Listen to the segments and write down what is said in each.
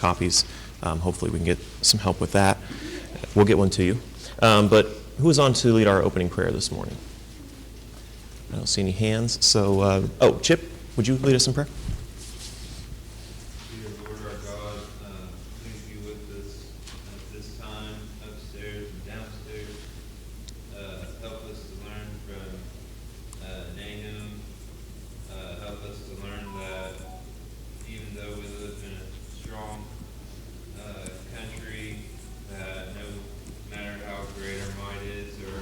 copies. Hopefully we can get some help with that. We'll get one to you. But who is on to lead our opening prayer this morning? I don't see any hands. So, Chip, would you lead us in prayer? Dear Lord our God, please be with us at this time, upstairs and downstairs. Help us to learn from Nahum. Help us to learn that even though we live in a strong country, that no matter how great our might is, or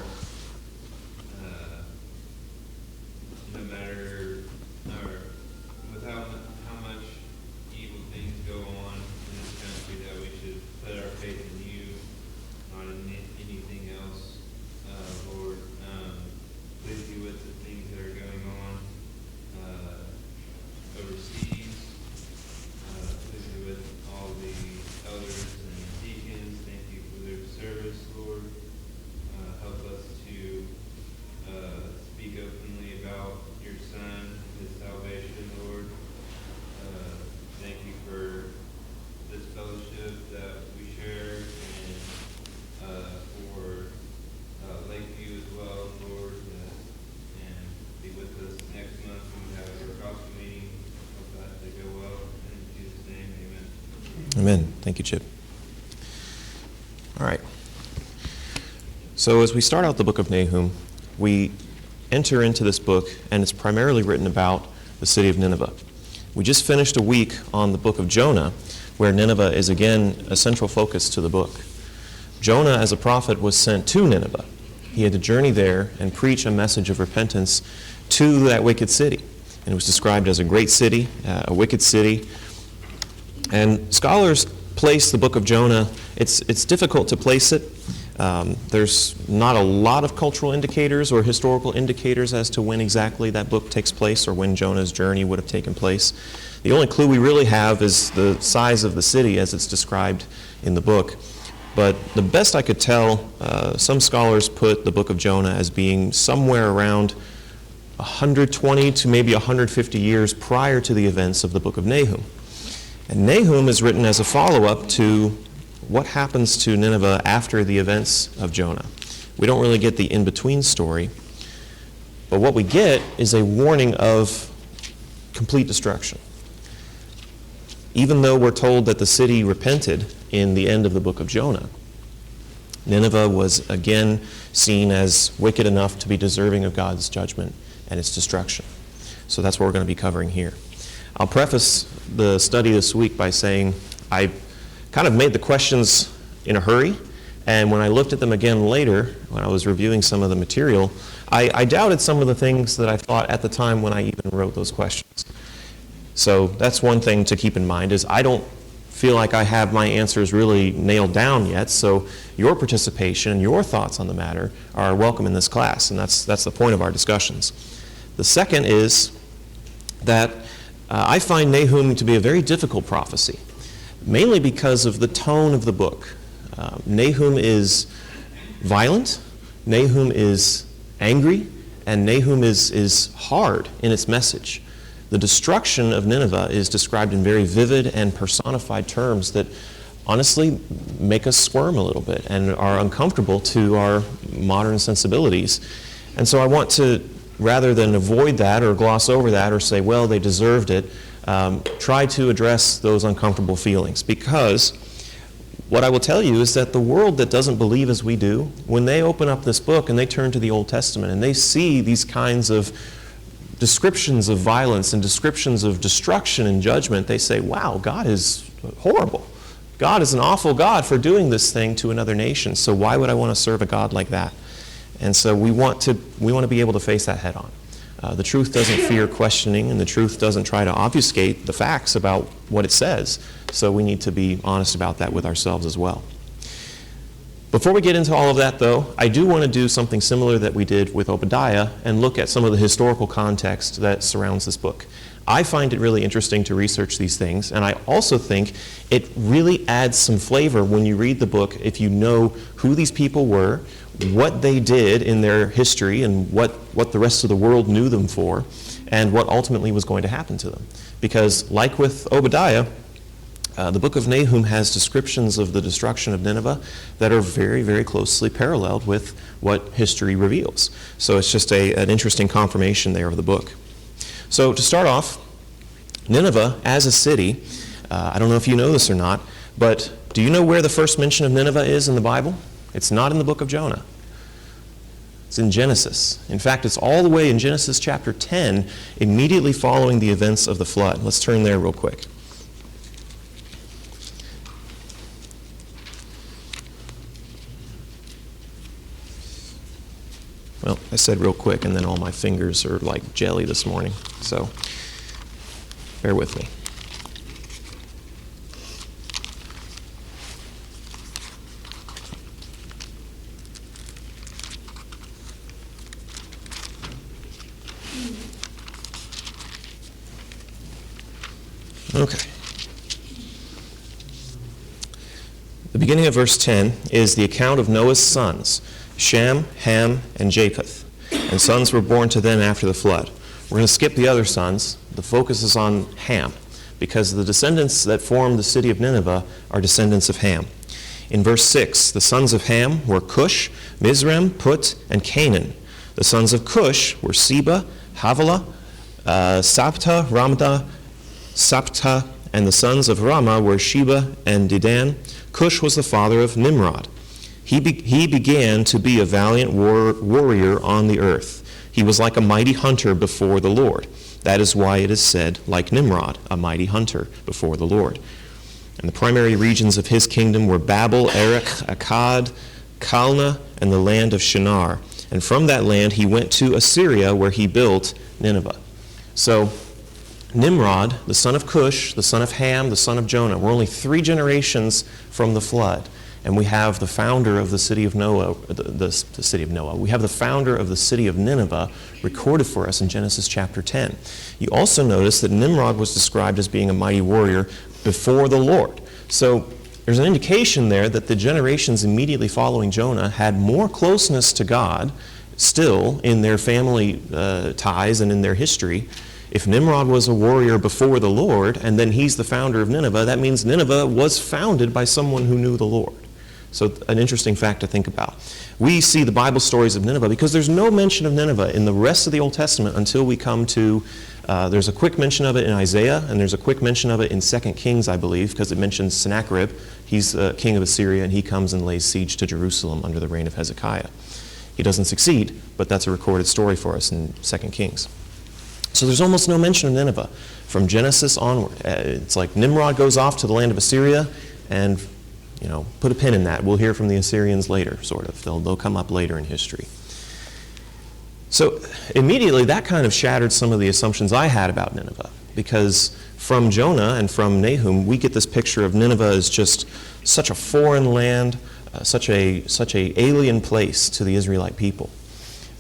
no matter with how much evil things go on in this country, that we should put our faith in you, not in anything else. Lord, please be with the things that are going on overseas. Please be with all the elders and deacons. Thank you for their service, Lord. Help us to speak openly about your Son, his salvation, Lord. Thank you for this fellowship that we share, and for Lakeview as well, Lord. And be with us next month when we have our gospel meeting. Hope that to go well. In Jesus' name, amen. Amen. Thank you, Chip. All right. So as we start out the book of Nahum, we enter into this book, and it's primarily written about the city of Nineveh. We just finished a week on the book of Jonah, where Nineveh is again a central focus to the book. Jonah, as a prophet, was sent to Nineveh. He had to journey there and preach a message of repentance to that wicked city. And it was described as a great city, a wicked city. And scholars place the book of Jonah, it's difficult to place it. There's not a lot of cultural indicators or historical indicators as to when exactly that book takes place or when Jonah's journey would have taken place. The only clue we really have is the size of the city as it's described in the book. But the best I could tell, some scholars put the book of Jonah as being somewhere around 120 to maybe 150 years prior to the events of the book of Nahum. And Nahum is written as a follow-up to what happens to Nineveh after the events of Jonah. We don't really get the in-between story, but what we get is a warning of complete destruction. Even though we're told that the city repented in the end of the book of Jonah, Nineveh was again seen as wicked enough to be deserving of God's judgment and its destruction. So that's what we're going to be covering here. I'll preface the study this week by saying I kind of made the questions in a hurry, and when I looked at them again later, when I was reviewing some of the material, I doubted some of the things that I thought at the time when I even wrote those questions. So that's one thing to keep in mind, is I don't feel like I have my answers really nailed down yet, so your participation, your thoughts on the matter are welcome in this class, and that's the point of our discussions. The second is that I find Nahum to be a very difficult prophecy, mainly because of the tone of the book. Nahum is violent, Nahum is angry, and Nahum is hard in its message. The destruction of Nineveh is described in very vivid and personified terms that honestly make us squirm a little bit and are uncomfortable to our modern sensibilities. And so I want to, rather than avoid that or gloss over that or say, well, they deserved it, try to address those uncomfortable feelings. Because what I will tell you is that the world that doesn't believe as we do, when they open up this book and they turn to the Old Testament and they see these kinds of descriptions of violence and descriptions of destruction and judgment, they say, wow, God is horrible. God is an awful God for doing this thing to another nation. So why would I want to serve a God like that? And so we want to be able to face that head on. The truth doesn't fear questioning, and the truth doesn't try to obfuscate the facts about what it says. So we need to be honest about that with ourselves as well. Before we get into all of that, though, I do want to do something similar that we did with Obadiah and look at some of the historical context that surrounds this book. I find it really interesting to research these things, and I also think it really adds some flavor when you read the book if you know who these people were, what they did in their history, and what the rest of the world knew them for, and what ultimately was going to happen to them. Because like with Obadiah, The book of Nahum has descriptions of the destruction of Nineveh that are very, very closely paralleled with what history reveals. So it's just an interesting confirmation there of the book. So to start off, Nineveh as a city, I don't know if you know this or not, but do you know where the first mention of Nineveh is in the Bible? It's not in the book of Jonah. It's in Genesis. In fact, it's all the way in Genesis chapter 10, immediately following the events of the flood. Let's turn there real quick. Well, I said real quick, and then all my fingers are like jelly this morning, so bear with me. Okay. The beginning of verse 10 is the account of Noah's sons, Shem, Ham, and Japheth. And sons were born to them after the flood. We're going to skip the other sons. The focus is on Ham, because the descendants that formed the city of Nineveh are descendants of Ham. In verse 6, the sons of Ham were Cush, Mizraim, Put, and Canaan. The sons of Cush were Seba, Havilah, Sabta, Ramda, Sapta, and the sons of Ramah were Sheba and Dedan. Cush was the father of Nimrod. He began to be a valiant warrior on the earth. He was like a mighty hunter before the Lord. That is why it is said, like Nimrod, a mighty hunter before the Lord. And the primary regions of his kingdom were Babel, Erech, Akkad, Calneh, and the land of Shinar. And from that land he went to Assyria, where he built Nineveh. So Nimrod, the son of Cush, the son of Ham, the son of Jonah, we're only 3 generations from the flood. And we have the founder of the city of Noah, the city of Noah. We have the founder of the city of Nineveh recorded for us in Genesis chapter 10. You also notice that Nimrod was described as being a mighty warrior before the Lord. So there's an indication there that the generations immediately following Jonah had more closeness to God still in their family ties and in their history. If Nimrod was a warrior before the Lord, and then he's the founder of Nineveh, that means Nineveh was founded by someone who knew the Lord. So an interesting fact to think about. We see the Bible stories of Nineveh because there's no mention of Nineveh in the rest of the Old Testament until we come to, there's a quick mention of it in Isaiah, and there's a quick mention of it in 2 Kings, I believe, because it mentions Sennacherib. He's king of Assyria, and he comes and lays siege to Jerusalem under the reign of Hezekiah. He doesn't succeed, but that's a recorded story for us in 2 Kings. So there's almost no mention of Nineveh from Genesis onward. It's like Nimrod goes off to the land of Assyria, and put a pin in that. We'll hear from the Assyrians later, sort of. They'll come up later in history. So immediately that kind of shattered some of the assumptions I had about Nineveh, because from Jonah and from Nahum, we get this picture of Nineveh as just such a foreign land, such a alien place to the Israelite people.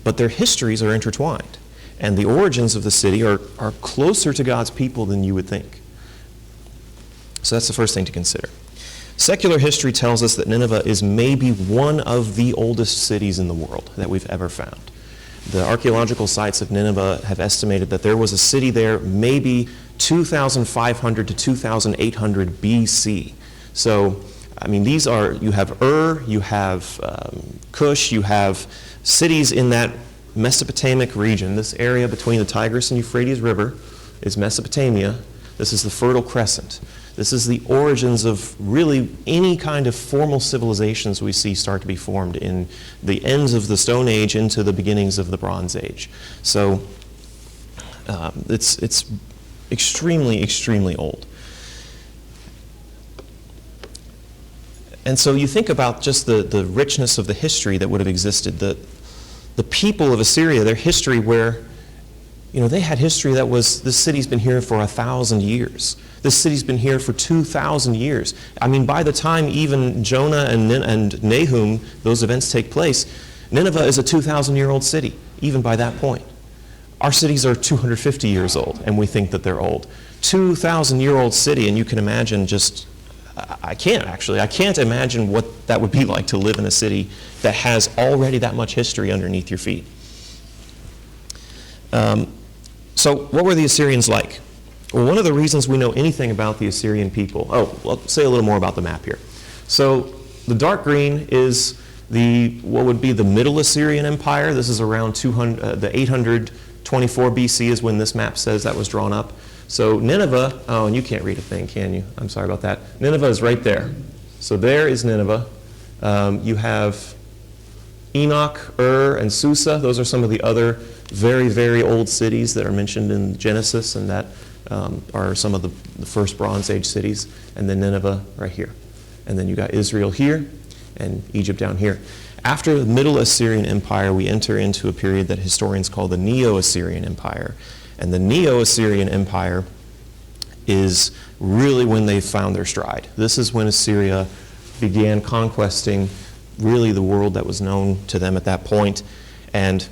But their histories are intertwined. And the origins of the city are closer to God's people than you would think. So that's the first thing to consider. Secular history tells us that Nineveh is maybe one of the oldest cities in the world that we've ever found. The archaeological sites of Nineveh have estimated that there was a city there maybe 2,500 to 2,800 BC. So, you have Ur, you have Cush, you have cities in that Mesopotamic region. This area between the Tigris and Euphrates River is Mesopotamia. This is the Fertile Crescent. This is the origins of really any kind of formal civilizations we see start to be formed in the ends of the Stone Age into the beginnings of the Bronze Age. So it's extremely, extremely old. And so you think about just the richness of the history that would have existed. The people of Assyria, their history where, they had history that was, this city's been here for 1,000 years. This city's been here for 2,000 years. By the time even Jonah and Nahum, those events take place, Nineveh is a 2,000-year-old city, even by that point. Our cities are 250 years old, and we think that they're old. 2,000-year-old city, and you can imagine I can't imagine what that would be like to live in a city that has already that much history underneath your feet. So what were the Assyrians like? Well, one of the reasons we know anything about the Assyrian people, I'll say a little more about the map here. So the dark green is what would be the Middle Assyrian Empire. This is around the 824 BC is when this map says that was drawn up. So Nineveh, oh, and you can't read a thing, can you? I'm sorry about that. Nineveh is right there. So there is Nineveh. You have Enoch, and Susa. Those are some of the other very, very old cities that are mentioned in Genesis, and that are some of the first Bronze Age cities. And then Nineveh right here. And then you got Israel here and Egypt down here. After the Middle Assyrian Empire, we enter into a period that historians call the Neo-Assyrian Empire. And the Neo-Assyrian Empire is really when they found their stride. This is when Assyria began conquesting really the world that was known to them at that point. And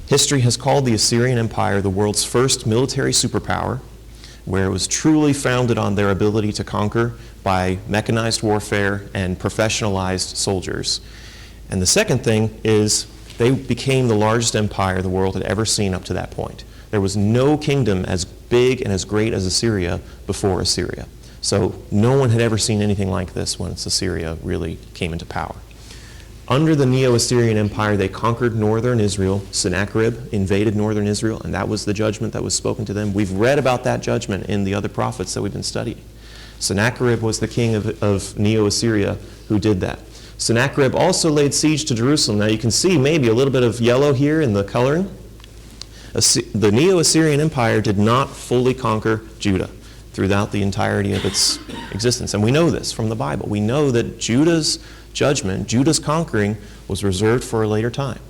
history has called the Assyrian Empire the world's first military superpower, where it was truly founded on their ability to conquer by mechanized warfare and professionalized soldiers. And the second thing is they became the largest empire the world had ever seen up to that point. There was no kingdom as big and as great as Assyria before Assyria. So no one had ever seen anything like this once Assyria really came into power. Under the Neo-Assyrian Empire, they conquered northern Israel. Sennacherib invaded northern Israel, and that was the judgment that was spoken to them. We've read about that judgment in the other prophets that we've been studying. Sennacherib was the king of Neo-Assyria who did that. Sennacherib also laid siege to Jerusalem. Now you can see maybe a little bit of yellow here in the coloring. The Neo-Assyrian Empire did not fully conquer Judah throughout the entirety of its existence. And we know this from the Bible. We know that Judah's judgment, Judah's conquering, was reserved for a later time.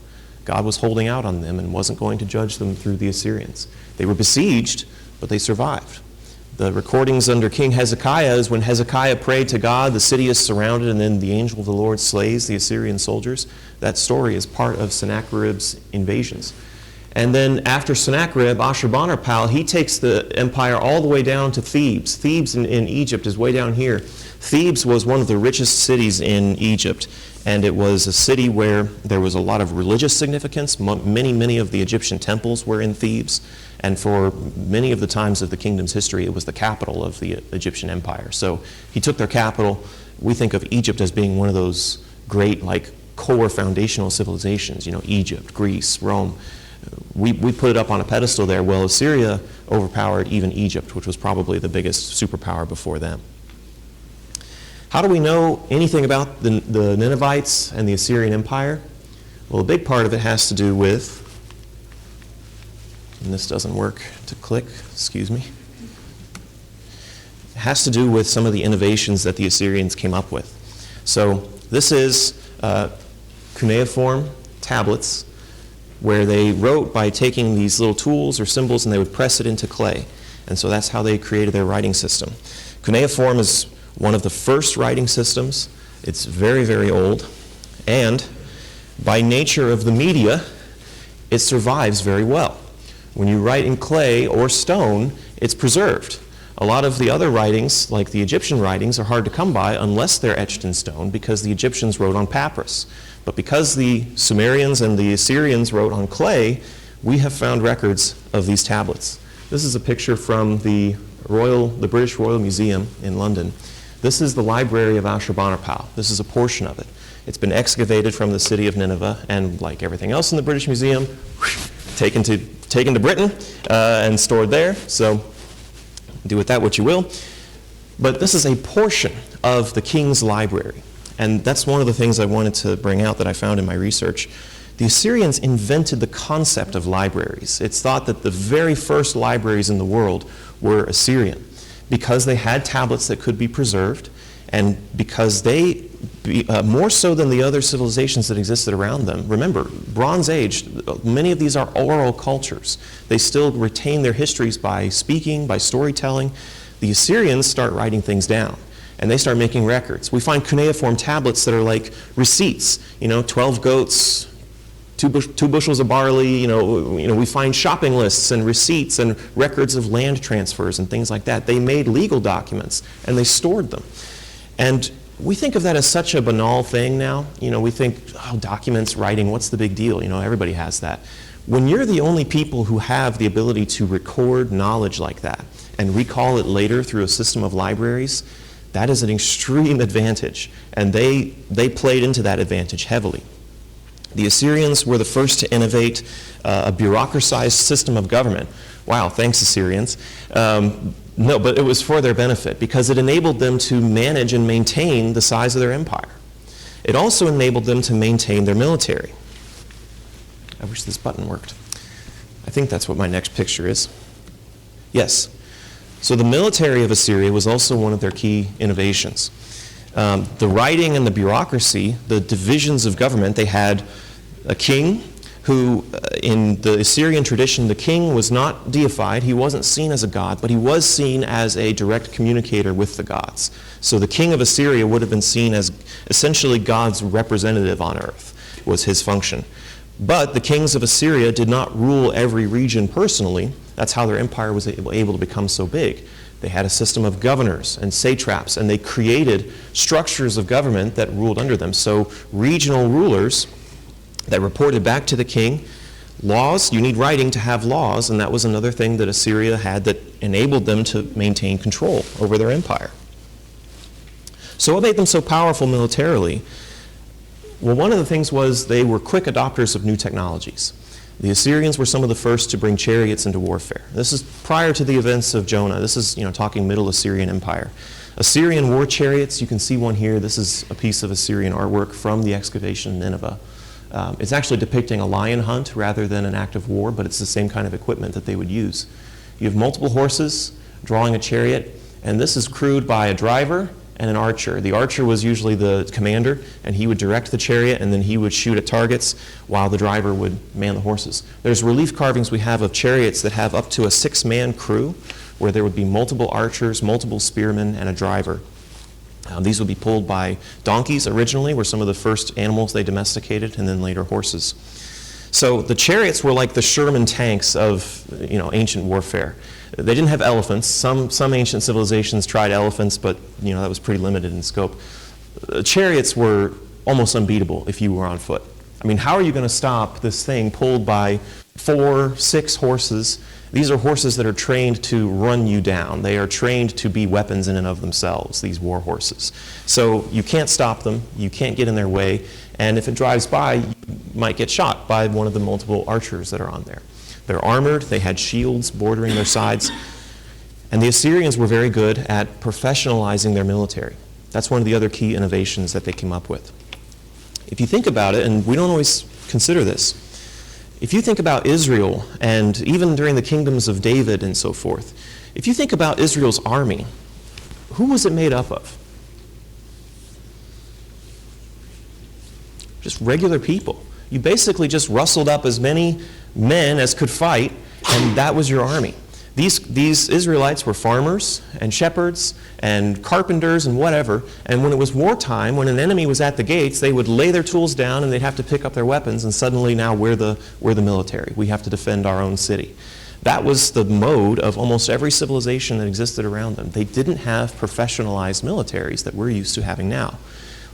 God was holding out on them and wasn't going to judge them through the Assyrians. They were besieged, but they survived. The recordings under King Hezekiah is when Hezekiah prayed to God, the city is surrounded, and then the angel of the Lord slays the Assyrian soldiers. That story is part of Sennacherib's invasions. And then after Sennacherib, Ashurbanipal, he takes the empire all the way down to Thebes. Thebes in Egypt is way down here. Thebes was one of the richest cities in Egypt, and it was a city where there was a lot of religious significance. Many of the Egyptian temples were in Thebes, and for many of the times of the kingdom's history, it was the capital of the Egyptian empire. So he took their capital. We think of Egypt as being one of those great, core foundational civilizations, Egypt, Greece, Rome. We put it up on a pedestal there. Well, Assyria overpowered even Egypt, which was probably the biggest superpower before them. How do we know anything about the Ninevites and the Assyrian Empire? Well, a big part of it has to do with, and this doesn't work to click, excuse me. It has to do with some of the innovations that the Assyrians came up with. So this is cuneiform tablets where they wrote by taking these little tools or symbols and they would press it into clay. And so that's how they created their writing system. Cuneiform is one of the first writing systems. It's very, very old. And by nature of the media, it survives very well. When you write in clay or stone, it's preserved. A lot of the other writings, like the Egyptian writings, are hard to come by unless they're etched in stone because the Egyptians wrote on papyrus. But because the Sumerians and the Assyrians wrote on clay, we have found records of these tablets. This is a picture from the British Royal Museum in London. This is the library of Ashurbanipal. This is a portion of it. It's been excavated from the city of Nineveh, and like everything else in the British Museum, taken to Britain and stored there. So do with that what you will. But this is a portion of the king's library. And that's one of the things I wanted to bring out that I found in my research. The Assyrians invented the concept of libraries. It's thought that the very first libraries in the world were Assyrian because they had tablets that could be preserved, and because they, more so than the other civilizations that existed around them. Remember, Bronze Age, many of these are oral cultures. They still retain their histories by speaking, by storytelling. The Assyrians start writing things down, and they start making records. We find cuneiform tablets that are like receipts, 12 goats, two bushels of barley, we find shopping lists and receipts and records of land transfers and things like that. They made legal documents, and they stored them. And we think of that as such a banal thing now. We think, documents, writing, what's the big deal? Everybody has that. When you're the only people who have the ability to record knowledge like that and recall it later through a system of libraries, that is an extreme advantage, and they played into that advantage heavily. The Assyrians were the first to innovate a bureaucratized system of government. Wow, thanks Assyrians. No, but it was for their benefit because it enabled them to manage and maintain the size of their empire. It also enabled them to maintain their military. I wish this button worked. I think that's what my next picture is. Yes. So the military of Assyria was also one of their key innovations. The writing and the bureaucracy, the divisions of government, they had a king who, in the Assyrian tradition, the king was not deified. He wasn't seen as a god, but he was seen as a direct communicator with the gods. So the king of Assyria would have been seen as essentially God's representative on earth, was his function. But the kings of Assyria did not rule every region personally. That's how their empire was able to become so big. They had a system of governors and satraps, and they created structures of government that ruled under them. So regional rulers that reported back to the king. Laws, you need writing to have laws, and that was another thing that Assyria had that enabled them to maintain control over their empire. So what made them so powerful militarily? Well, one of the things was they were quick adopters of new technologies. The Assyrians were some of the first to bring chariots into warfare. This is prior to the events of Jonah. This is, talking Middle Assyrian Empire. Assyrian war chariots, you can see one here. This is a piece of Assyrian artwork from the excavation in Nineveh. It's actually depicting a lion hunt rather than an act of war, but it's the same kind of equipment that they would use. You have multiple horses drawing a chariot, and this is crewed by a driver and an archer. The archer was usually the commander, and he would direct the chariot, and then he would shoot at targets while the driver would man the horses. There's relief carvings we have of chariots that have up to a 6-man crew, where there would be multiple archers, multiple spearmen, and a driver. These would be pulled by donkeys originally, were some of the first animals they domesticated, and then later horses. So the chariots were like the Sherman tanks of ancient warfare. They didn't have elephants. Some ancient civilizations tried elephants, but that was pretty limited in scope. Chariots were almost unbeatable if you were on foot. I mean, how are you going to stop this thing pulled by 4, 6 horses? These are horses that are trained to run you down. They are trained to be weapons in and of themselves, these war horses. So you can't stop them, you can't get in their way, and if it drives by, you might get shot by one of the multiple archers that are on there. They're armored, they had shields bordering their sides, and the Assyrians were very good at professionalizing their military. That's one of the other key innovations that they came up with. If you think about it, and we don't always consider this, if you think about Israel, and even during the kingdoms of David and so forth, if you think about Israel's army, who was it made up of? Just regular people. You basically just rustled up as many men as could fight, and that was your army. These Israelites were farmers and shepherds and carpenters and whatever, and when it was wartime, when an enemy was at the gates, they would lay their tools down and they'd have to pick up their weapons, and suddenly now we're the military. We have to defend our own city. That was the mode of almost every civilization that existed around them. They didn't have professionalized militaries that we're used to having now.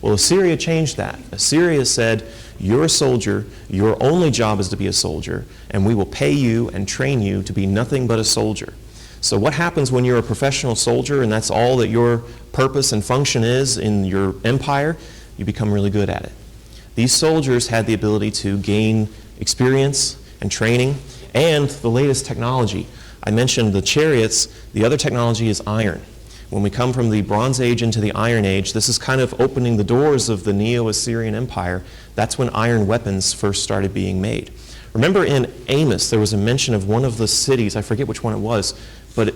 Well, Assyria changed that. Assyria said, you're a soldier, your only job is to be a soldier, and we will pay you and train you to be nothing but a soldier. So what happens when you're a professional soldier and that's all that your purpose and function is in your empire? You become really good at it. These soldiers had the ability to gain experience and training and the latest technology. I mentioned the chariots. The other technology is iron. When we come from the Bronze Age into the Iron Age, this is kind of opening the doors of the Neo-Assyrian Empire. That's when iron weapons first started being made. Remember in Amos, there was a mention of one of the cities, I forget which one it was, but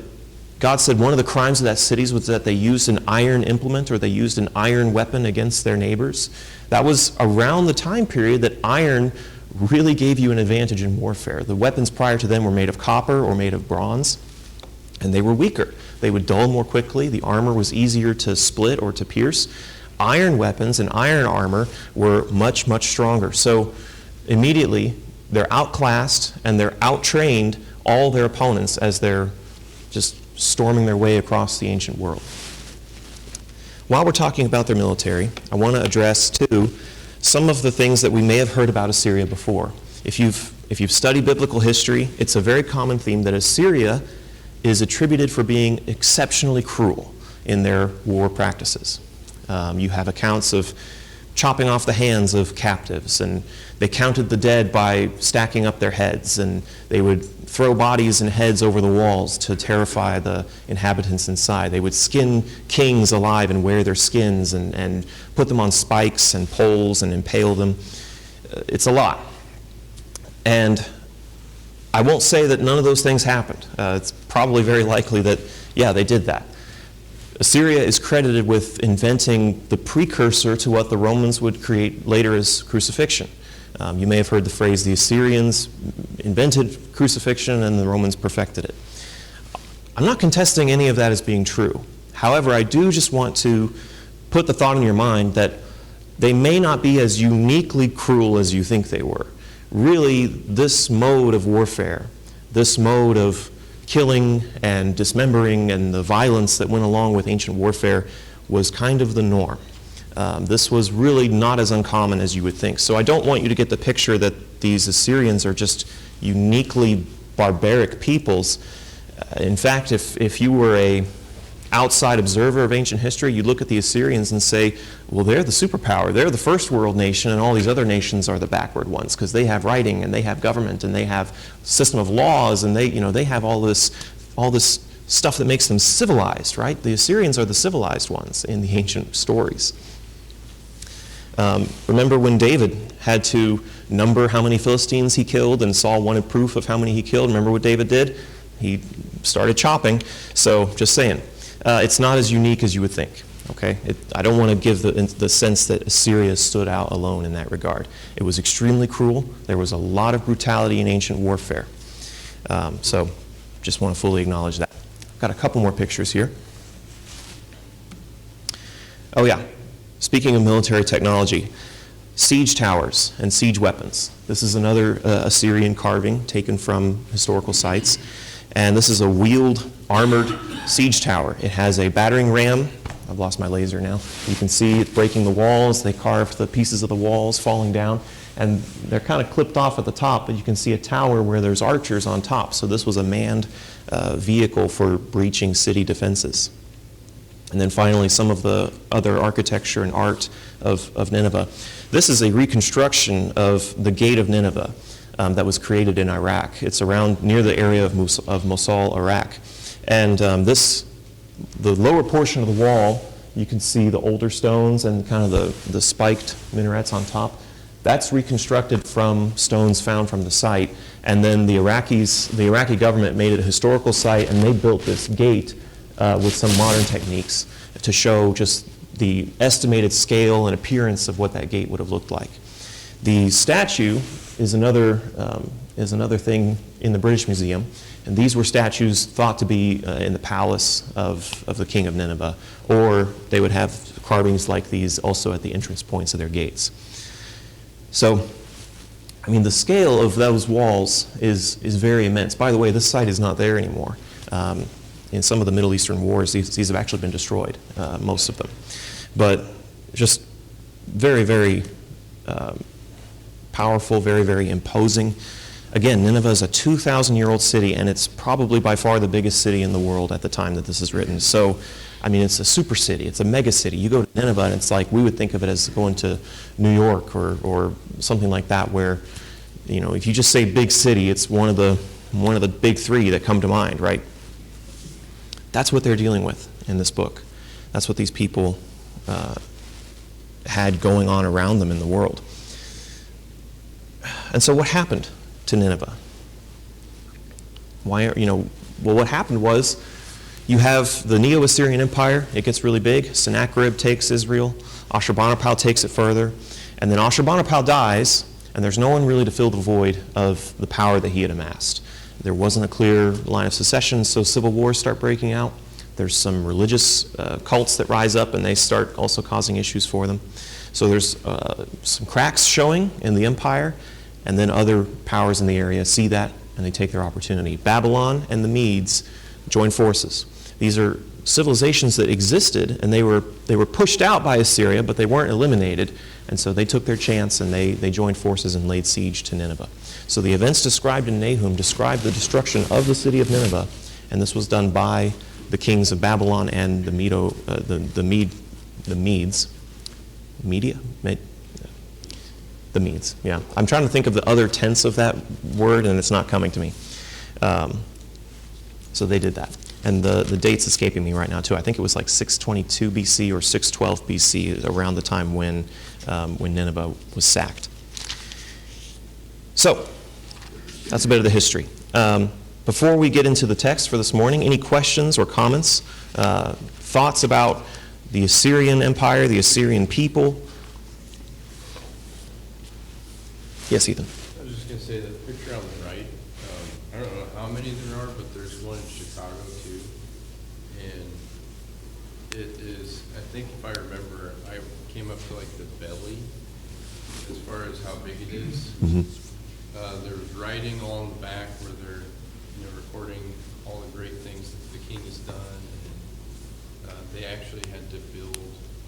God said one of the crimes of that city was that they used an iron implement, or they used an iron weapon against their neighbors. That was around the time period that iron really gave you an advantage in warfare. The weapons prior to them were made of copper or made of bronze, and they were weaker. They would dull more quickly. The armor was easier to split or to pierce. Iron weapons and iron armor were much, much stronger. So immediately, they're outclassed and they're outtrained all their opponents as they're just storming their way across the ancient world. While we're talking about their military, I want to address, too, some of the things that we may have heard about Assyria before. If you've if you've studied biblical history, it's a very common theme that Assyria is attributed for being exceptionally cruel in their war practices. You have accounts of chopping off the hands of captives, and they counted the dead by stacking up their heads, and they would throw bodies and heads over the walls to terrify the inhabitants inside. They would skin kings alive and wear their skins and put them on spikes and poles and impale them. It's a lot. And I won't say that none of those things happened. It's probably very likely that, yeah, they did that. Assyria is credited with inventing the precursor to what the Romans would create later as crucifixion. You may have heard the phrase, the Assyrians invented crucifixion and the Romans perfected it. I'm not contesting any of that as being true. However, I do just want to put the thought in your mind that they may not be as uniquely cruel as you think they were. Really, this mode of warfare, this mode of killing and dismembering and the violence that went along with ancient warfare was kind of the norm. This was really not as uncommon as you would think. So I don't want you to get the picture that these Assyrians are just uniquely barbaric peoples. In fact, if you were an outside observer of ancient history, you look at the Assyrians and say, well, they're the superpower. They're the first world nation, and all these other nations are the backward ones because they have writing and they have government and they have a system of laws and they have all this stuff that makes them civilized, right? The Assyrians are the civilized ones in the ancient stories. Remember when David had to number how many Philistines he killed and Saul wanted proof of how many he killed? Remember what David did? He started chopping. So just saying, it's not as unique as you would think. Okay? I don't want to give the sense that Assyria stood out alone in that regard. It was extremely cruel. There was a lot of brutality in ancient warfare. So just want to fully acknowledge that. Got a couple more pictures here. Oh yeah. Speaking of military technology, siege towers and siege weapons. This is another Assyrian carving taken from historical sites. And this is a wheeled, armored siege tower. It has a battering ram. I've lost my laser now. You can see it breaking the walls. They carved the pieces of the walls falling down. And they're kind of clipped off at the top, but you can see a tower where there's archers on top. So this was a manned vehicle for breaching city defenses. And then finally, some of the other architecture and art of Nineveh. This is a reconstruction of the Gate of Nineveh that was created in Iraq. It's around near the area of Mosul, Iraq. And the lower portion of the wall, you can see the older stones and kind of the spiked minarets on top. That's reconstructed from stones found from the site. And then the Iraqi government made it a historical site, and they built this gate with some modern techniques to show just the estimated scale and appearance of what that gate would have looked like. The statue is another thing in the British Museum, and these were statues thought to be in the palace of the king of Nineveh, or they would have carvings like these also at the entrance points of their gates. So, I mean, the scale of those walls is very immense. By the way, this site is not there anymore. In some of the Middle Eastern wars, these have actually been destroyed, most of them. But just very, very powerful, very, very imposing. Again, Nineveh is a 2,000-year-old city, and it's probably by far the biggest city in the world at the time that this is written. So, I mean, it's a super city. It's a mega city. You go to Nineveh, and it's like we would think of it as going to New York or something like that, where, you know, if you just say big city, it's one of the big three that come to mind, right? That's what they're dealing with in this book. That's what these people had going on around them in the world. And so what happened to Nineveh? What happened was you have the Neo-Assyrian Empire. It gets really big. Sennacherib takes Israel. Ashurbanipal takes it further. And then Ashurbanipal dies, and there's no one really to fill the void of the power that he had amassed. There wasn't a clear line of succession, so civil wars start breaking out. There's some religious cults that rise up, and they start also causing issues for them. So there's some cracks showing in the empire, and then other powers in the area see that, and they take their opportunity. Babylon and the Medes join forces. These are civilizations that existed, and they were pushed out by Assyria, but they weren't eliminated, and so they took their chance and they joined forces and laid siege to Nineveh. So the events described in Nahum describe the destruction of the city of Nineveh, and this was done by the kings of Babylon and the Medes. The Medes, yeah. I'm trying to think of the other tense of that word, and it's not coming to me. So they did that. And the date's escaping me right now, too. I think it was like 622 BC or 612 BC, around the time when Nineveh was sacked. So, that's a bit of the history. Before we get into the text for this morning, any questions or comments, thoughts about the Assyrian Empire, the Assyrian people? Yes, Ethan. I was just going to say that the picture on the right, I don't know how many there are, but there's one in Chicago too. And it is, I think if I remember, I came up to like the belly as far as how big it is. Mm-hmm. There's writing along the back where they're recording all the great things that the king has done. And they actually had to build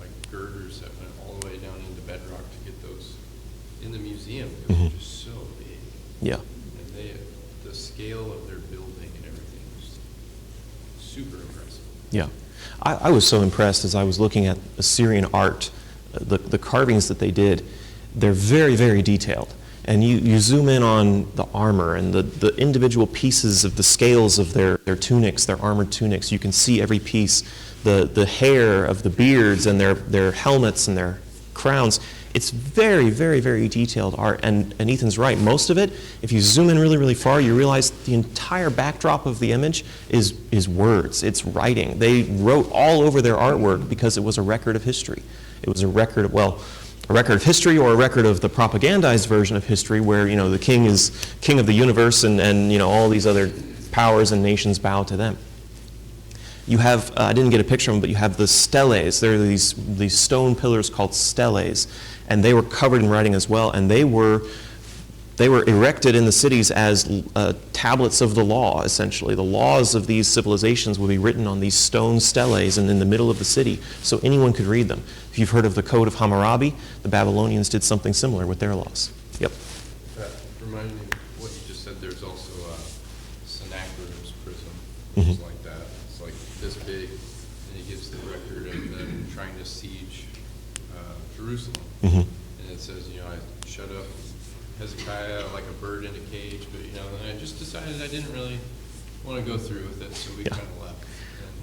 like girders that went all the way down into bedrock to get those in the museum. It was just so big. Yeah. And the scale of their building and everything was super impressive. Yeah. I was so impressed as I was looking at Assyrian art, the carvings that they did. They're very, very detailed. And you zoom in on the armor and the individual pieces of the scales of their tunics, their armored tunics. You can see every piece, the hair of the beards and their helmets and their crowns. It's very, very, very detailed art. And Ethan's right. Most of it, if you zoom in really, really far, you realize the entire backdrop of the image is words. It's writing. They wrote all over their artwork because it was a record of history. It was a record of, a record of history or a record of the propagandized version of history where, the king is king of the universe and all these other powers and nations bow to them. You have, I didn't get a picture of them, but you have the steles. There are these stone pillars called steles, and they were covered in writing as well, and they were erected in the cities as tablets of the law, essentially. The laws of these civilizations would be written on these stone steles and in the middle of the city, so anyone could read them. If you've heard of the Code of Hammurabi, the Babylonians did something similar with their laws. Yep. That reminds me of what you just said. There's also Sennacherib's prism, Mm-hmm. just like that. It's like this big, and it gives the record of them trying to siege Jerusalem. Mm-hmm. And it says, I shut up Hezekiah like a bird in a cage, but and I just decided I didn't really want to go through with it, so we kind of left.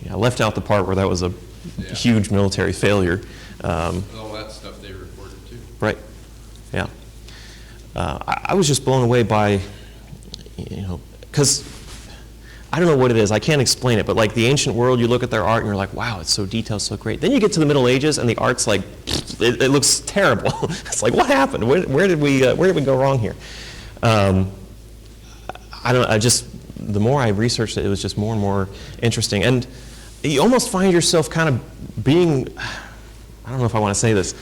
Yeah, I left out the part where that was a huge military failure. All that stuff they recorded too. Right. Yeah. I was just blown away by, because I don't know what it is. I can't explain it, but like the ancient world, you look at their art and you're like, wow, it's so detailed, so great. Then you get to the Middle Ages and the art's like, it looks terrible. It's like, what happened? Where did we go wrong here? I don't know. The more I researched it, it was just more and more interesting. And you almost find yourself kind of being, I don't know if I want to say this,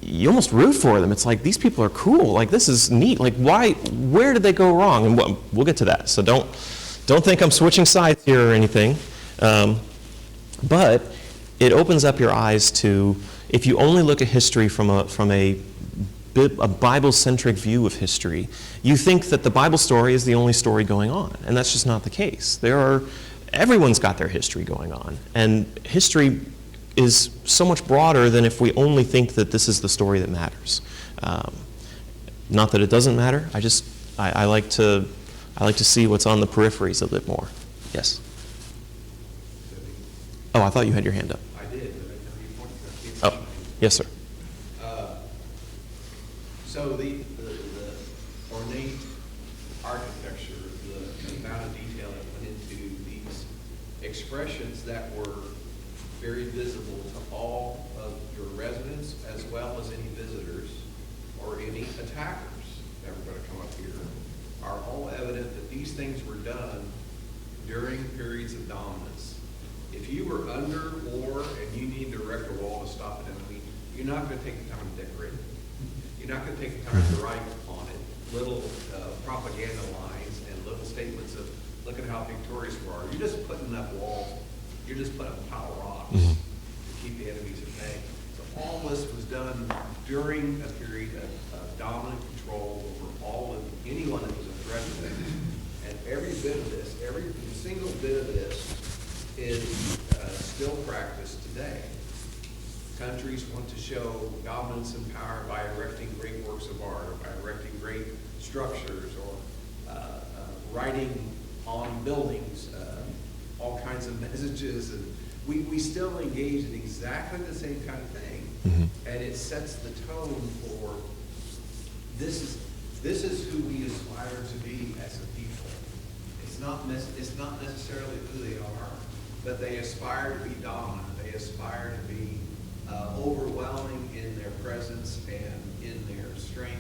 you almost root for them. It's like, these people are cool. Like, this is neat. Like, where did they go wrong? And we'll get to that. So don't think I'm switching sides here or anything. But it opens up your eyes to, if you only look at history from a Bible-centric view of history, you think that the Bible story is the only story going on. And that's just not the case. Everyone's got their history going on. And history is so much broader than if we only think that this is the story that matters. Not that it doesn't matter. I like to see what's on the peripheries a bit more. Yes. Oh, I thought you had your hand up. I did, but I never even pointed. Oh, yes, sir. So the ornate architecture, the amount of detail that went into these expressions that were very visible to all of your residents as well as any visitors or any attackers that were going to come up here are all evident that these things were done during periods of dominance. If you were under war and you need to erect a wall to stop an enemy, you're not going to take the time to decorate it. You're not going to take the time to write on it little propaganda lines and little statements of, look at how victorious we are. You're just putting up walls You're just putting up a pile of rocks Mhm. to keep the enemies at bay. So all this was done during a period of dominant control over all of anyone that was a threat to them. And every bit of this, every single bit of this is still practiced today. Countries want to show dominance and power by erecting great works of art, or by erecting great structures, or writing on buildings, all kinds of messages, and we still engage in exactly the same kind of thing. Mhm. And it sets the tone for this is who we aspire to be as a people. It's not necessarily who they are, but they aspire to be dominant. They aspire to be overwhelming in their presence and in their strength.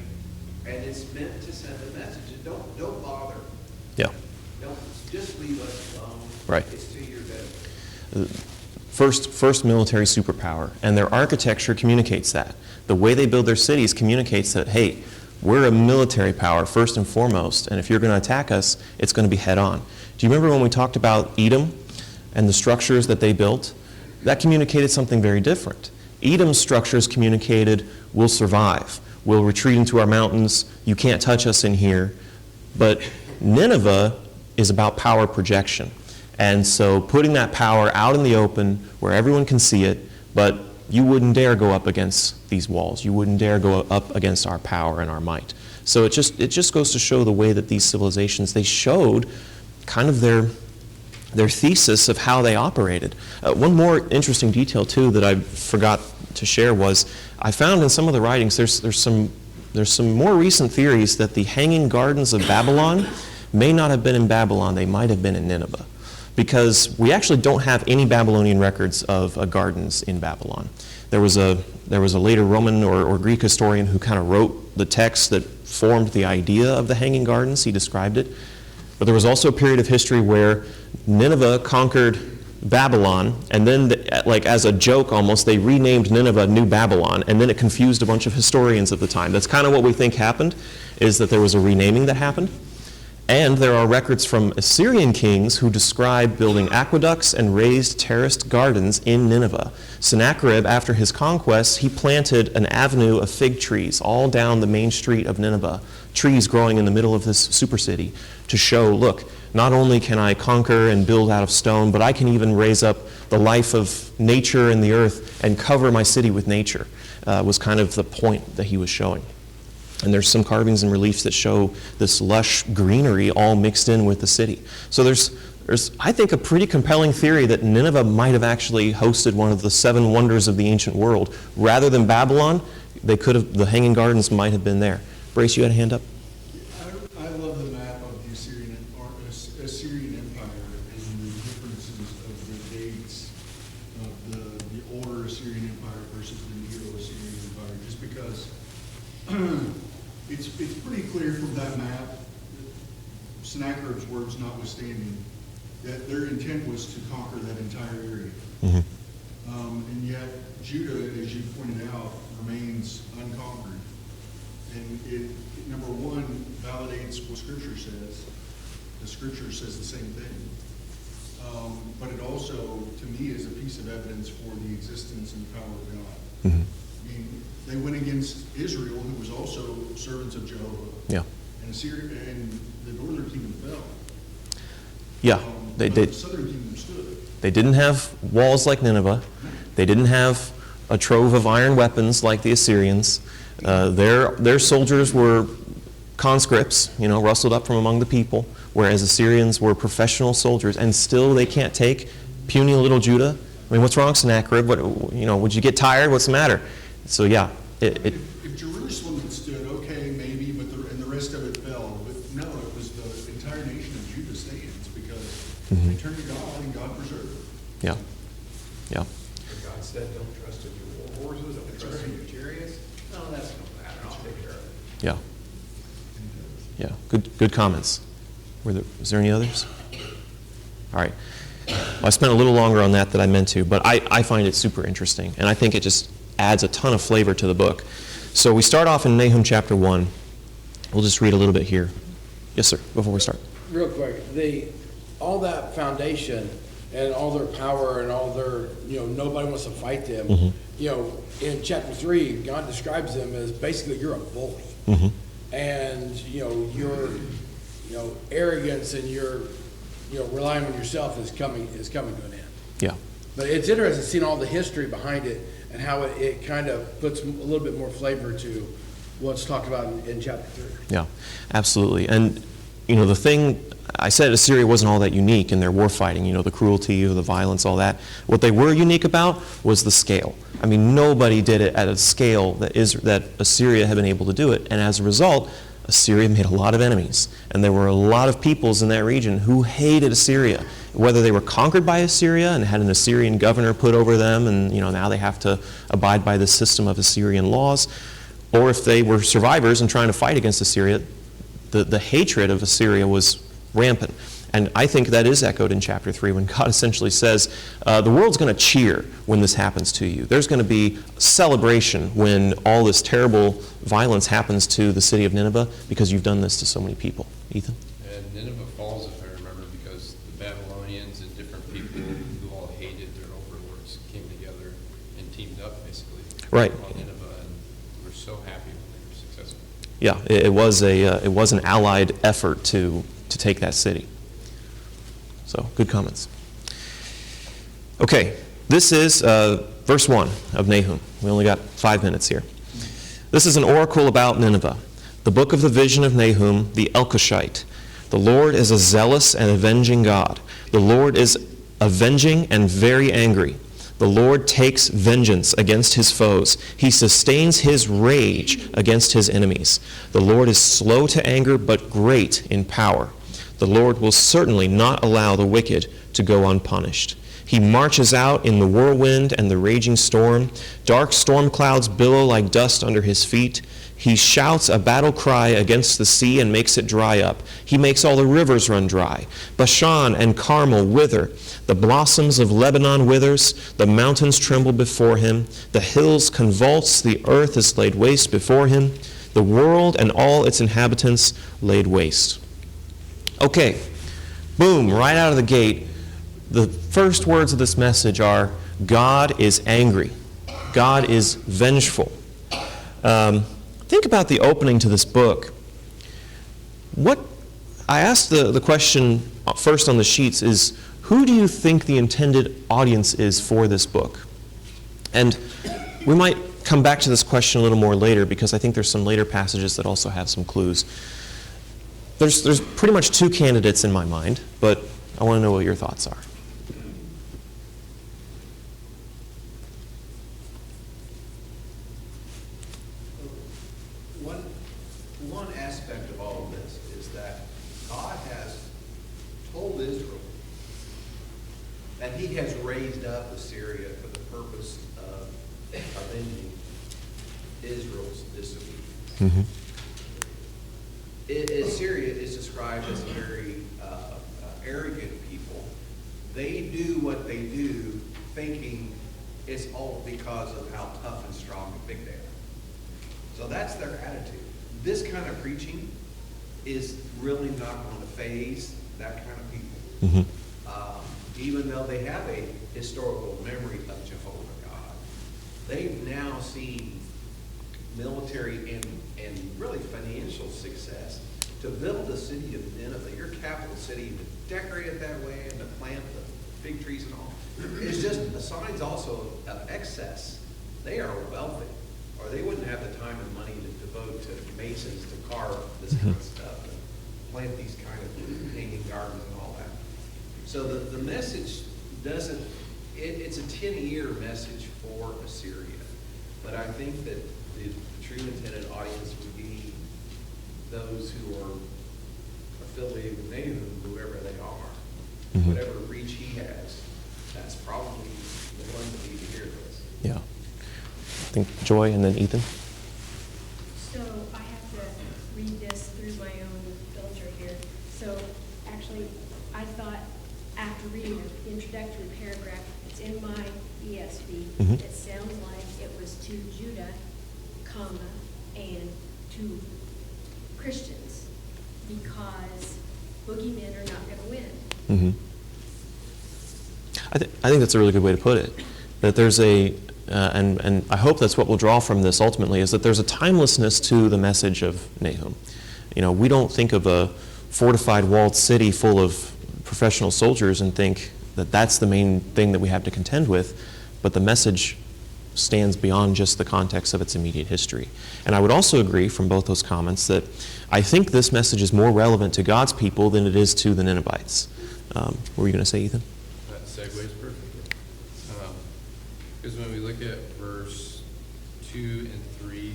And it's meant to send a message. Don't bother. Yeah. Don't just leave us alone. Right. It's to your benefit. First military superpower, and their architecture communicates that. The way they build their cities communicates that, hey, we're a military power first and foremost, and if you're going to attack us, it's going to be head on. Do you remember when we talked about Edom and the structures that they built? That communicated something very different. Edom's structures communicated, we'll survive, we'll retreat into our mountains, you can't touch us in here. But Nineveh is about power projection. And so putting that power out in the open where everyone can see it, but you wouldn't dare go up against these walls. You wouldn't dare go up against our power and our might. So it just goes to show the way that these civilizations, they showed kind of their thesis of how they operated. One more interesting detail too that I forgot to share was I found in some of the writings there's some more recent theories that the Hanging Gardens of Babylon may not have been in Babylon, they might have been in Nineveh. Because we actually don't have any Babylonian records of gardens in Babylon. There was a later Roman or Greek historian who kind of wrote the text that formed the idea of the Hanging Gardens. He described it. But there was also a period of history where Nineveh conquered Babylon, and then, like as a joke almost, they renamed Nineveh New Babylon, and then it confused a bunch of historians of the time. That's kind of what we think happened, is that there was a renaming that happened. And there are records from Assyrian kings who describe building aqueducts and raised terraced gardens in Nineveh. Sennacherib, after his conquests, he planted an avenue of fig trees all down the main street of Nineveh, trees growing in the middle of this super city, to show, look, not only can I conquer and build out of stone, but I can even raise up the life of nature and the earth and cover my city with nature, was kind of the point that he was showing. And there's some carvings and reliefs that show this lush greenery all mixed in with the city. So there's I think, a pretty compelling theory that Nineveh might have actually hosted one of the 7 wonders of the ancient world. Rather than Babylon, the Hanging Gardens might have been there. Brace, you had a hand up? I love the map of the Assyrian Empire and the differences of the dates of the older Assyrian Empire versus the Neo-Assyrian Empire, just because it's pretty clear from that map, Sennacherib's words notwithstanding, that their intent was to conquer that entire area. Mm-hmm. And yet Judah, as you pointed out, remains unconquered. And it, number one, validates what Scripture says. The Scripture says the same thing. But it also, to me, is a piece of evidence for the existence and power of God. Mm-hmm. I mean, they went against Israel, who was also servants of Jehovah. Yeah. And Assyria, and the northern kingdom fell. Yeah. But the southern kingdom stood. They didn't have walls like Nineveh. They didn't have a trove of iron weapons like the Assyrians. Their soldiers were conscripts, rustled up from among the people, whereas Assyrians were professional soldiers, and still they can't take puny little Judah. I mean, what's wrong, Sennacherib? Would you get tired? What's the matter? So yeah, If Jerusalem had stood, okay, maybe, but the rest of it fell. But no, it was the entire nation of Judah stands because they turned to God and God preserved them. yeah, yeah, But God said, don't trust in your war horses, don't trust in your chariots. No, that's no matter, I'll take care of it. yeah, yeah. Good comments. Is there any others? All right. Well, I spent a little longer on that than I meant to, but I find it super interesting, and I think it just adds a ton of flavor to the book. So we start off in Nahum chapter 1. We'll just read a little bit here. Yes, sir, before we start. Real quick, all that foundation and all their power and all their, nobody wants to fight them. In chapter 3, God describes them as basically you're a bully. And, your, arrogance and your, relying on yourself is coming to an end. Yeah. But it's interesting seeing all the history behind it and how it kind of puts a little bit more flavor to what's talked about in chapter 3. Yeah, absolutely. And, the thing, I said Assyria wasn't all that unique in their war fighting, the cruelty, the violence, all that. What they were unique about was the scale. I mean, nobody did it at a scale that Assyria had been able to do it. And as a result, Assyria made a lot of enemies. And there were a lot of peoples in that region who hated Assyria. Whether they were conquered by Assyria and had an Assyrian governor put over them, and now they have to abide by the system of Assyrian laws, or if they were survivors and trying to fight against Assyria, the hatred of Assyria was rampant. And I think that is echoed in chapter 3 when God essentially says, the world's going to cheer when this happens to you. There's going to be celebration when all this terrible violence happens to the city of Nineveh because you've done this to so many people. Ethan? And Nineveh falls, if I remember, because the Babylonians and different people who all hated their overlords came together and teamed up, basically, Right. on Nineveh, and were so happy when they were successful. Yeah, it was an allied effort to take that city. So, good comments. Okay, this is verse 1 of Nahum. We only got 5 minutes here. This is an oracle about Nineveh. The book of the vision of Nahum, the Elkoshite. The Lord is a zealous and avenging God. The Lord is avenging and very angry. The Lord takes vengeance against his foes. He sustains his rage against his enemies. The Lord is slow to anger, but great in power. The Lord will certainly not allow the wicked to go unpunished. He marches out in the whirlwind and the raging storm. Dark storm clouds billow like dust under his feet. He shouts a battle cry against the sea and makes it dry up. He makes all the rivers run dry. Bashan and Carmel wither. The blossoms of Lebanon withers. The mountains tremble before him. The hills convulse. The earth is laid waste before him. The world and all its inhabitants laid waste. Okay, boom, right out of the gate, the first words of this message are, God is angry. God is vengeful. Think about the opening to this book. I asked the question first on the sheets is, who do you think the intended audience is for this book? And we might come back to this question a little more later because I think there's some later passages that also have some clues. There's pretty much 2 candidates in my mind, but I want to know what your thoughts are. One aspect of all of this is that God has told Israel that he has raised up Assyria for the purpose of avenging Israel's disobedience. Mm-hmm. Assyria is described as a very arrogant people. They do what they do thinking it's all because of how tough and strong and big they are. So that's their attitude. This kind of preaching is really not going to faze that kind of people. Mm-hmm. Even though they have a historical memory of Jehovah God, they've now seen military and really financial success to build the city of Nineveh, your capital city, and to decorate it that way and to plant the fig trees and all. It's just signs also of excess. They are wealthy, or they wouldn't have the time and money to devote to masons to carve this kind of stuff and plant these kind of hanging gardens and all that. So the message doesn't, it's a 10-year message for Assyria. But I think that the true intended audience would be those who are affiliated with Nahum, whoever they are. Mm-hmm. Whatever reach he has, that's probably the one that need to hear this. Yeah. I think Joy and then Ethan. So I have to read this through my own filter here. So actually, I thought after reading the introductory paragraph, it's in my ESV, Mhm. it sounds like it was to Judah, comma, and to Christians, because boogeymen are not going to win. Mm-hmm. I think that's a really good way to put it. That there's and I hope that's what we'll draw from this ultimately, is that there's a timelessness to the message of Nahum. We don't think of a fortified walled city full of professional soldiers and think that that's the main thing that we have to contend with, but the message stands beyond just the context of its immediate history. And I would also agree from both those comments that I think this message is more relevant to God's people than it is to the Ninevites. What were you going to say, Ethan? That segues perfectly. Because when we look at verse 2 and 3,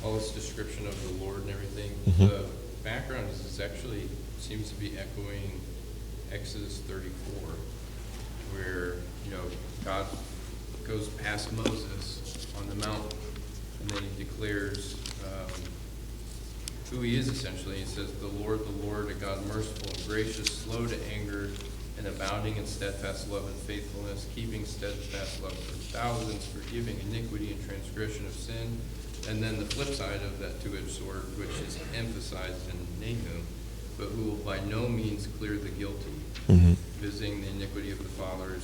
all this description of the Lord and everything, the background is actually seems to be echoing Exodus 34, where, God goes past Moses on the mountain, and then he declares who he is essentially. He says, the Lord, a God merciful and gracious, slow to anger, and abounding in steadfast love and faithfulness, keeping steadfast love for thousands, forgiving iniquity and transgression of sin. And then the flip side of that two-edged sword, which is emphasized in Nahum, but who will by no means clear the guilty, visiting the iniquity of the fathers,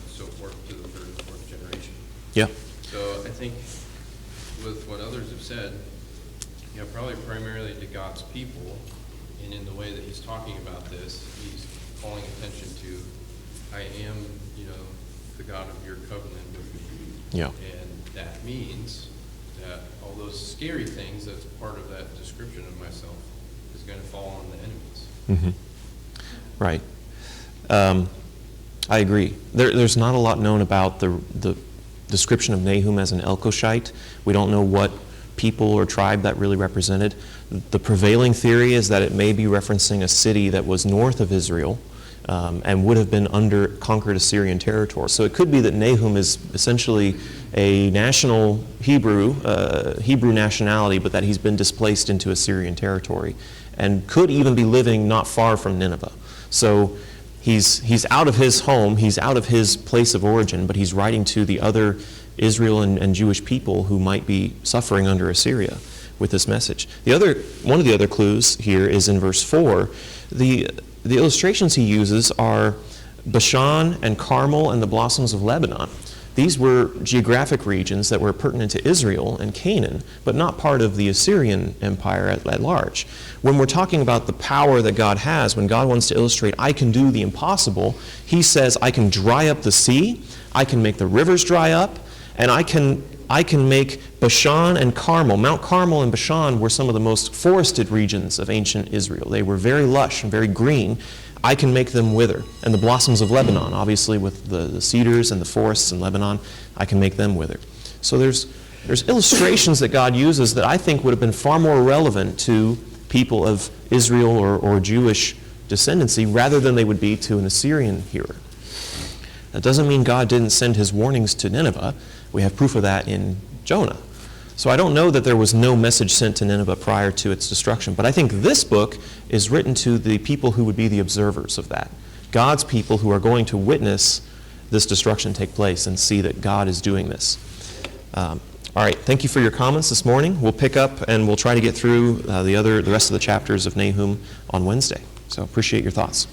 so forth to the third and fourth generation. Yeah. So I think with what others have said, probably primarily to God's people, and in the way that he's talking about this, he's calling attention to, I am, the God of your covenant with you. Yeah. And that means that all those scary things that's part of that description of myself is going to fall on the enemies. Right. I agree. There's not a lot known about the description of Nahum as an Elkoshite. We don't know what people or tribe that really represented. The prevailing theory is that it may be referencing a city that was north of Israel and would have been under conquered Assyrian territory. So it could be that Nahum is essentially a national Hebrew nationality, but that he's been displaced into Assyrian territory and could even be living not far from Nineveh. So he's out of his home, he's out of his place of origin, but he's writing to the other Israel and Jewish people who might be suffering under Assyria with this message. One of the other clues here is in verse 4. The illustrations he uses are Bashan and Carmel and the blossoms of Lebanon. These were geographic regions that were pertinent to Israel and Canaan, but not part of the Assyrian Empire at large. When we're talking about the power that God has, when God wants to illustrate, I can do the impossible, he says, I can dry up the sea, I can make the rivers dry up, and I can make Bashan and Carmel. Mount Carmel and Bashan were some of the most forested regions of ancient Israel. They were very lush and very green. I can make them wither. And the blossoms of Lebanon, obviously with the cedars and the forests in Lebanon, I can make them wither. So there's illustrations that God uses that I think would have been far more relevant to people of Israel or Jewish descendancy rather than they would be to an Assyrian hearer. That doesn't mean God didn't send his warnings to Nineveh. We have proof of that in Jonah. So I don't know that there was no message sent to Nineveh prior to its destruction, but I think this book is written to the people who would be the observers of that. God's people who are going to witness this destruction take place and see that God is doing this. All right, thank you for your comments this morning. We'll pick up and we'll try to get through the rest of the chapters of Nahum on Wednesday. So appreciate your thoughts.